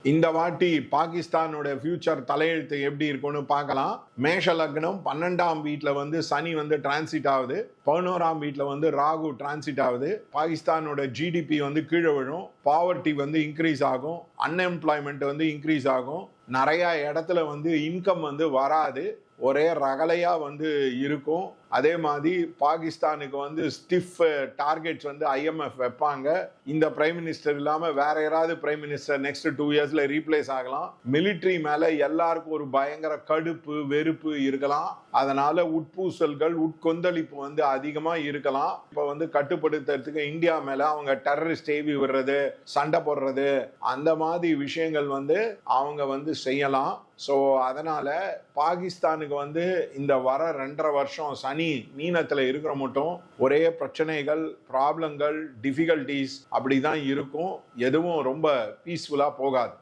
இந்த வாட்டி பாகிஸ்தானோட ஃபியூச்சர் தலையெழுத்து எப்படி இருக்கும்னு பார்க்கலாம். மேஷ லக்னம் 12ஆம் வீட்டில் சனி டிரான்சிட் ஆகுது. 11ஆம் வீட்டில் ராகு டிரான்சிட் ஆகுது. பாகிஸ்தானோட ஜிடிபி கீழே விழும். பாவர்ட்டி இன்க்ரீஸ் ஆகும். அன்எம்ப்ளாய்மெண்ட் இன்க்ரீஸ் ஆகும். நிறைய இடத்துல இன்கம் வராது. ஒரே ரகலையா இருக்கும். அதே மாதிரி பாகிஸ்தானுக்கு ஸ்டிஃப் டார்கெட்ஸ் IMF வைப்பாங்க. இந்த பிரைம் மினிஸ்டர் இல்லாம வேற யாராவது பிரைம் மினிஸ்டர் நெக்ஸ்ட் 2 இயர்ஸ்ல ரீப்ளேஸ் ஆகலாம். மிலிட்ரி மேல எல்லாருக்கும் ஒரு பயங்கர கடுப்பு வெறுப்பு இருக்கலாம். அதனால உட்பூசல்கள் உட்கொந்தளிப்பு அதிகமா இருக்கலாம். இப்ப கட்டுப்படுத்துறதுக்கு இந்தியா மேல அவங்க டெரரிஸ்ட் ஏவி விடுறது, சண்டை போடுறது, அந்த மாதிரி விஷயங்கள் அவங்க செய்யலாம். ஸோ அதனால பாகிஸ்தானுக்கு இந்த வர 2.5 வருஷம் சனி மீனத்துல இருக்கிற மட்டும் ஒரே பிரச்சனைகள், ப்ராப்ளங்கள், டிஃபிகல்டிஸ் அப்படிதான் இருக்கும். எதுவும் ரொம்ப பீஸ்ஃபுல்லா போகாது.